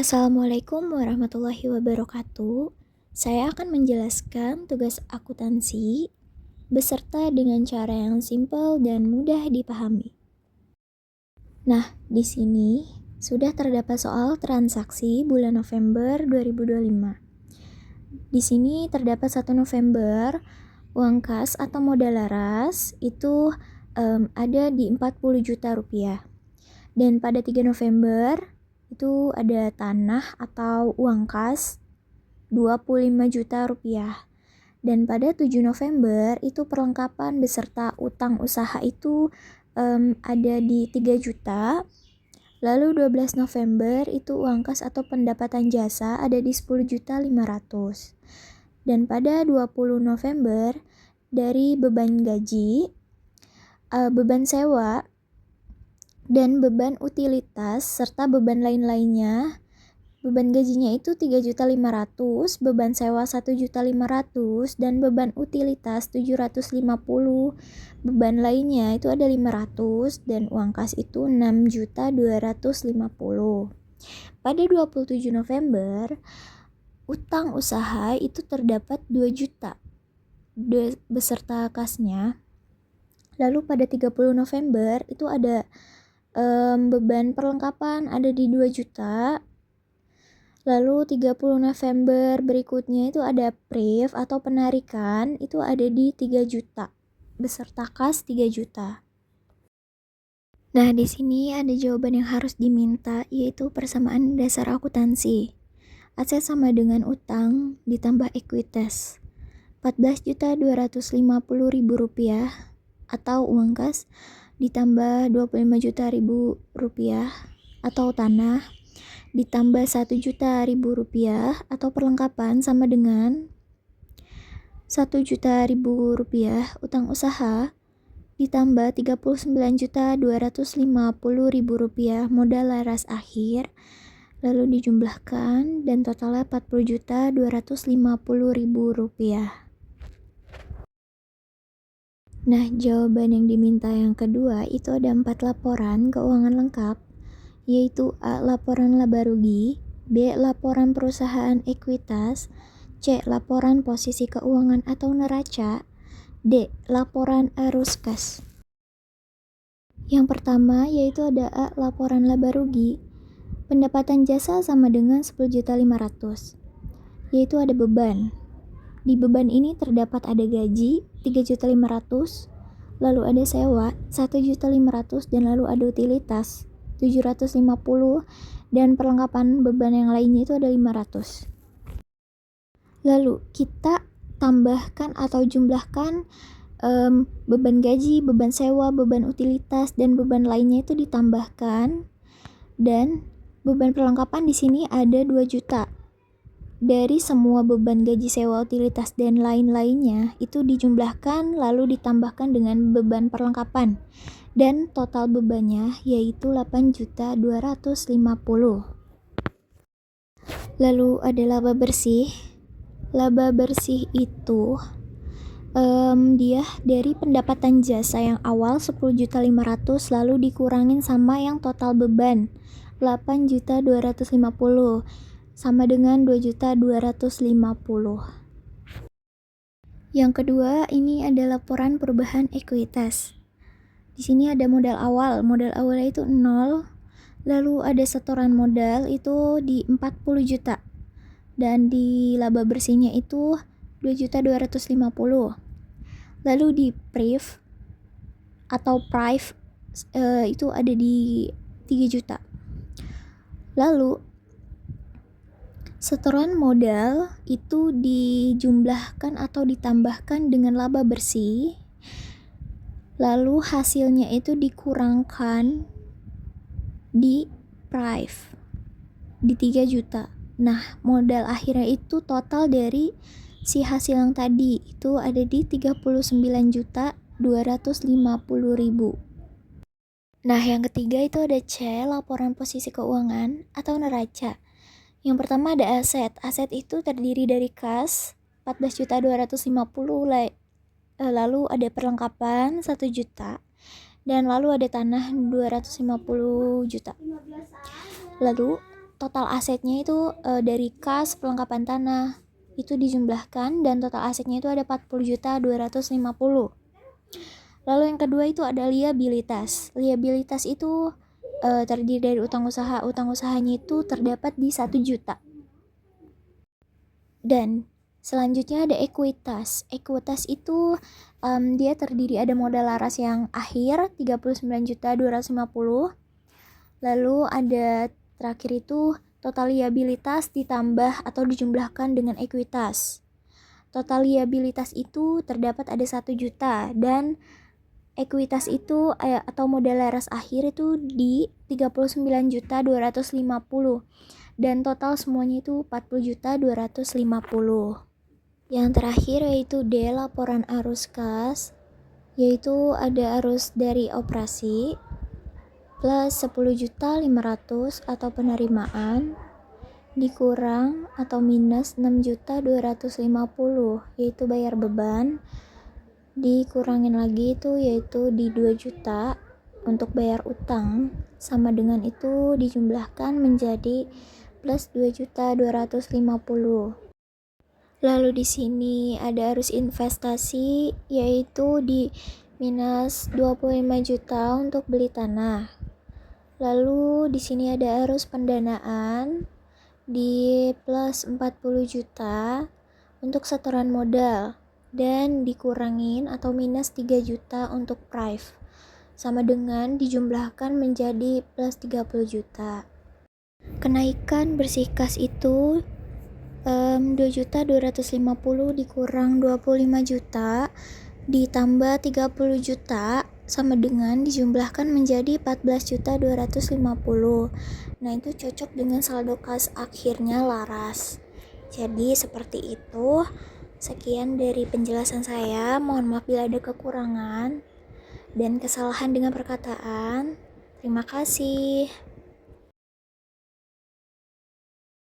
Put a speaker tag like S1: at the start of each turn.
S1: Assalamualaikum warahmatullahi wabarakatuh. Saya akan menjelaskan tugas akuntansi beserta dengan cara yang simpel dan mudah dipahami. Nah, di sini sudah terdapat soal transaksi bulan November 2025. Di sini terdapat 1 November, uang kas atau modal laras itu ada di 40 juta rupiah. Dan pada 3 November itu ada tanah atau uang kas 25 juta rupiah. Dan pada 7 November itu perlengkapan beserta utang usaha itu ada di 3 juta. Lalu 12 November itu uang kas atau pendapatan jasa ada di 10 juta 500. Dan pada 20 November dari beban gaji, beban sewa, dan beban utilitas serta beban lain-lainnya. Beban gajinya itu 3.500.000, beban sewa 1.500.000, dan beban utilitas 750. Beban lainnya itu ada 500 dan uang kas itu 6.250. Pada 27 November, utang usaha itu terdapat 2 juta beserta kasnya. Lalu pada 30 November itu ada beban perlengkapan ada di 2 juta. Lalu 30 November berikutnya itu ada priv atau penarikan itu ada di 3 juta beserta kas 3 juta. Nah, di sini ada jawaban yang harus diminta, yaitu persamaan dasar akuntansi. Aset sama dengan utang ditambah ekuitas 14.250.000 rupiah atau uang kas ditambah 25 juta ribu rupiah atau tanah ditambah 1 juta ribu rupiah atau perlengkapan sama dengan 1 juta ribu rupiah utang usaha ditambah 39.250.000 rupiah modal laras akhir, lalu dijumlahkan dan totalnya 40.250.000 rupiah. Nah, jawaban yang diminta yang kedua itu ada 4 laporan keuangan lengkap, yaitu A. Laporan laba rugi, B. Laporan perusahaan ekuitas, C. Laporan posisi keuangan atau neraca, D. Laporan arus kas. Yang pertama yaitu ada A. Laporan laba rugi. Pendapatan jasa sama dengan 10.500.000, yaitu ada beban. Di beban ini terdapat ada gaji 3.500.000, lalu ada sewa 1.500.000, dan lalu ada utilitas 750, dan perlengkapan beban yang lainnya itu ada 500. Lalu kita tambahkan atau jumlahkan beban gaji, beban sewa, beban utilitas, dan beban lainnya itu ditambahkan, dan beban perlengkapan di sini ada 2 juta. Dari semua beban gaji, sewa, utilitas, dan lain-lainnya itu dijumlahkan lalu ditambahkan dengan beban perlengkapan, dan total bebannya yaitu 8.250. Lalu ada laba bersih. Laba bersih itu dia dari pendapatan jasa yang awal 10.500.000 lalu dikurangin sama yang total beban 8.250 sama dengan 2.250. Yang kedua ini ada laporan perubahan ekuitas. Di sini ada modal awal. Modal awalnya itu 0. Lalu ada setoran modal itu di 40 juta. Dan di laba bersihnya itu 2.250. Lalu di priv atau prive itu ada di 3 juta. Lalu setoran modal itu dijumlahkan atau ditambahkan dengan laba bersih, lalu hasilnya itu dikurangkan di prive di 3 juta. Nah, modal akhirnya itu total dari si hasil yang tadi itu ada di 39.250.000. Nah, yang ketiga itu ada C, laporan posisi keuangan atau neraca. Yang pertama ada aset. Aset itu terdiri dari kas 14.250, lalu ada perlengkapan 1 juta, dan lalu ada tanah 250 juta. Lalu total asetnya itu dari kas pelengkapan tanah itu dijumlahkan dan total asetnya itu ada 40.250.000. Lalu yang kedua itu ada liabilitas. Liabilitas itu terdiri dari utang usaha. Utang usahanya itu terdapat di 1 juta. Dan selanjutnya ada ekuitas. Ekuitas itu dia terdiri ada modal laras yang akhir 39.250. Lalu ada terakhir itu total liabilitas ditambah atau dijumlahkan dengan ekuitas. Total liabilitas itu terdapat ada 1 juta dan ekuitas itu atau modal laras akhir itu di 39.250 dan total semuanya itu 40.250. Yang terakhir yaitu D, laporan arus kas, yaitu ada arus dari operasi plus 10.500.000 atau penerimaan dikurang atau minus 6.250.000 yaitu bayar beban, dikurangin lagi itu yaitu di 2 juta untuk bayar utang, sama dengan itu dijumlahkan menjadi plus 2.250.000. Lalu di sini ada arus investasi yaitu di minus 25 juta untuk beli tanah. Lalu di sini ada arus pendanaan di plus 40 juta untuk setoran modal dan dikurangin atau minus 3 juta untuk prive, sama dengan dijumlahkan menjadi plus 30 juta. Kenaikan bersih kas itu 2.250 dikurang 25 juta ditambah 30 juta sama dengan dijumlahkan menjadi 14.250. Nah, itu cocok dengan saldo kas akhirnya laras. Jadi seperti itu. Sekian dari penjelasan saya. Mohon maaf bila ada kekurangan dan kesalahan dengan perkataan. Terima kasih.